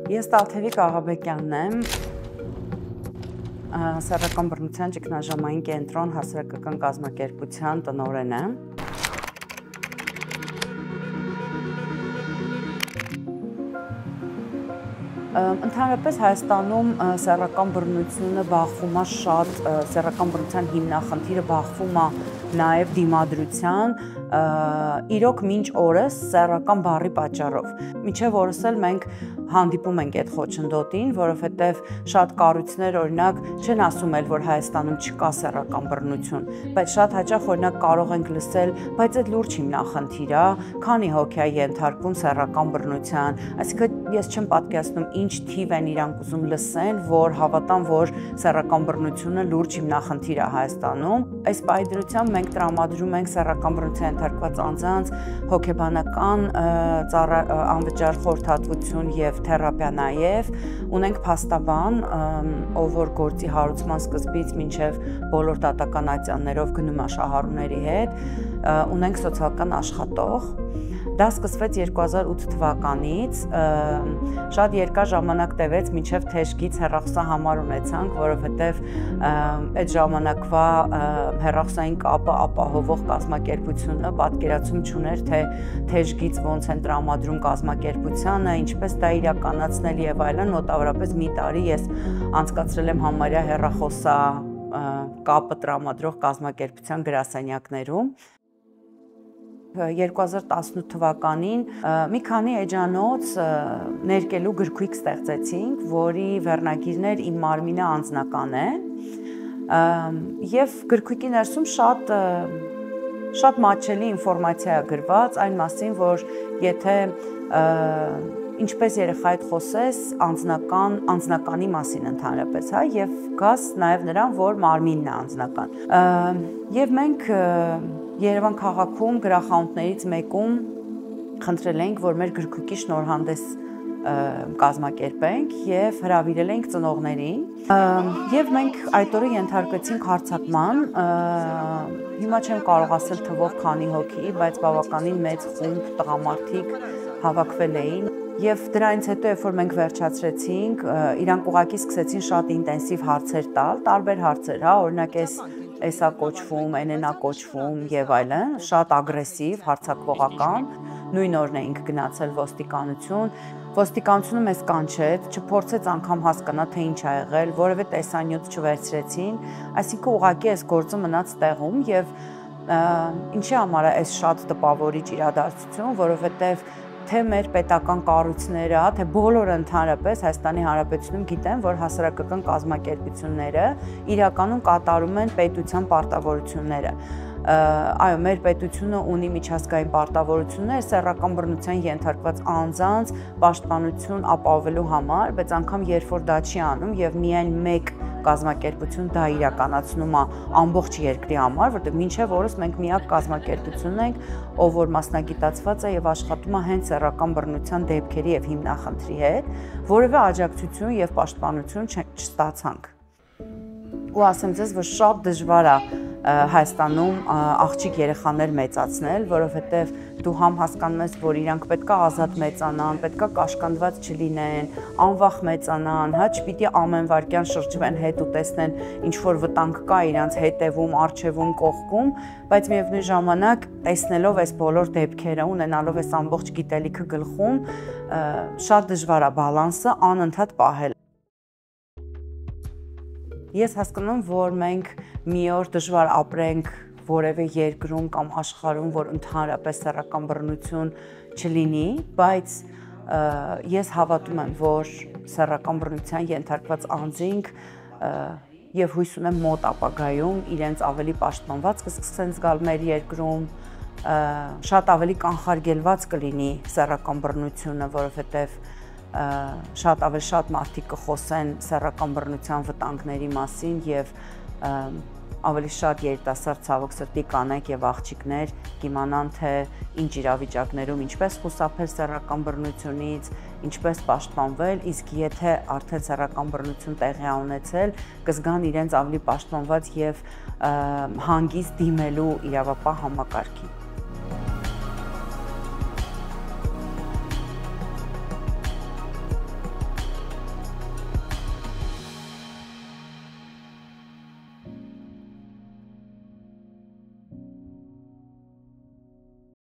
Ես Տաթևիկ Աղաբեկյանն եմ, Սեռական բռնության ճգնաժամային կենտրոն հասարակական կազմակերպության տնօրեն եմ։ Ընդհանրապես Հայաստանում սեռական բռնությունը բախվում է շատ, սեռական բռնության հիմնախնդիրը բախվում է նաև դիմադրության, իրոք մինչ օրս սեռական բառի պատճառով։ Մինչև օրս էլ մենք հանդիպում ենք այդ խոչընդոտին, որովհետև շատ կառույցներ օրինակ չեն ասում էլ, որ Հայաստանում չկա սեռական բռնություն, բայց շատ հաճախ օրինակ կարող ենք լսել, բայց այդ լուրջ հիմնախնդիր է, քանի հոգի է ենթարկվում սեռական բռնության, այսինքն ես չեմ պատկերացնում ինչ թիվ են իրանք ուզում լսեն, որ հավատան, որ սեռական բռնությունը լուրջ հիմնախնդիր է Հայաստանում։ Այս պայմանությամբ մենք տրամադրում ենք սեռական բռնության ենթարկված անձանց հոգեբանական անվճար խորհրդատվություն եւ թերապիա նաեւ, ունենք փաստաբան, ով որ գործի հարուցման սկզբից մինչեւ բոլոր դատական ատյաններով գնում է շահառուների հետ, ունենք սոցիալական աշխատող։ Դա սկսվեց 2008 թվականից, շատ երկար ժամանակ տևեց, մինչև թեժգից հեռախոսահամար ունեցանք, որովհետև այդ ժամանակվա հեռախոսային կապը ապահովող կազմակերպությունը պատկերացում չուներ, թե թեժգից ոնց են տրամադրում կազմակերպությանը, ինչպես դա իրականացնել եւ այլն, մոտավորապես մի տարի ես անցկացրել եմ համարյա հեռախոսա կապը տրամադրող կազմակերպության գրասենյակներում։ 2018 թվականին մի քանի էջանոց ներկելու գրքույկ ստեղծեցինք, որի վերնագիրներ «Իմ մարմինը անձնական է» եւ գրքույկի ներսում շատ մատչելի ինֆորմացիա է գրված այն մասին, որ եթե ինչպես երեխայի հետ խոսես անձնականի մասին ընդհանրապես, հա, եւ գաս նաեւ նրան, որ մարմինն է անձնական։ Եվ մենք Երևան քաղաքում գրախանութներից մեկում խնդրել ենք, որ մեր գրքույկի շնորհանդես կազմակերպենք եւ հրավիրել ենք ծնողներին եւ մենք այդ օրը ենթարկվեցինք հարձակման, հիմա չեմ կարող ասել թվով քանի հոգի, բայց բավականին մեծ խումբ տղամարդիկ հավաքվել էին եւ դրանից հետո երբ որ մենք վերջացրեցինք, իրանք ուղղակի սկսեցին շատ ինտենսիվ հարցեր տալ, տարբեր հարցեր, հա, օրինակ էսա կոչվում, էնա կոչվում եւ այլն, շատ ագրեսիվ, հարձակվողական։ Նույն օրն էինք գնացել ոստիկանություն, ոստիկանությունը մեզ կանչեց, չփորձեց անգամ հասկանա թե ինչ ա եղել, որևէ տեսանյութ չվերցրեցին, այսինքն ուղղակի այս գործը մնաց տեղում եւ ինչի համար է այս շատ տպավորիչ իրադարձություն, որովհետեւ թե մեր պետական կառույցները, թե բոլորը ընդհանրապես Հայաստանի Հանրապետությունում գիտեն, որ հասարակական կազմակերպությունները իրականում կատարում են պետության պարտավորությունները։ Այո, մեր պետությունը ունի միջազգային պարտավորություններ սեռական բռնության ենթարկված անձանց պաշտպանություն ապահովելու համար, բայց անգամ երբ որ դա չի անում եւ միայն մեկ կազմակերպություն դա իրականացնում է ամբողջ երկրի համար, որտեղ մինչև օրս մենք միակ կազմակերպությունն ենք, ով որ մասնագիտացված է եւ աշխատում է հենց սեռական բռնության դեպքերի եւ հիմնախնդրի հետ, որևէ աջակցություն եւ պաշտպանություն չստացանք։ Ու ասեմ ձեզ, որ շատ դժվար է Հայաստանում աղջիկ երեխաներ մեծացնել, որովհետև դու համ հասկանում ես, որ իրանք պետքա ազատ մեծանան, պետքա կաշկանդված չլինեն, անվախ մեծանան, հա, չպիտի ամեն վարքյան շրջվեն հետ ու տեսնեն ինչ որ վտանգ կա իրանց հետևում, առջևում, կողքում, բայց միևնույն ժամանակ տեսնելով այս բոլոր դեպքերը, ունենալով այս ամբողջ գիտելիքը գլխում, շատ դժվար է բալանսը անընդհատ պահել։ Ես հասկանում, որ մենք մի օր դժվար ապրենք որևէ երկրում կամ աշխարհում, որ ընդհանրապես սեռական բռնություն չլինի, բայց ես հավատում եմ, որ սեռական բռնության ենթարկված անձինք եւ հույս ունեմ մոտ ապագայում իրենց ավելի պաշտպանված կսկսեն զգալ մեր երկրում, շատ ավելի կանխարգելված կլինի սեռական բռնությունը, որովհետեւ շատ ավելի շատ մարդիկ կխոսեն սեռական բռնության վտանգների մասին եւ ավելի շատ երիտասարդ ցավոք սրտի կանայք եւ աղջիկներ կիմանան, թե ինչ իրավիճակներում ինչպես խուսափել սեռական բռնությունից, ինչպես պաշտպանվել, իսկ եթե արդեն սեռական բռնություն տեղի է ունեցել, կզգան իրենց ավելի պաշտպանված եւ հանգիստ դիմելու իրավապահ համակարգին։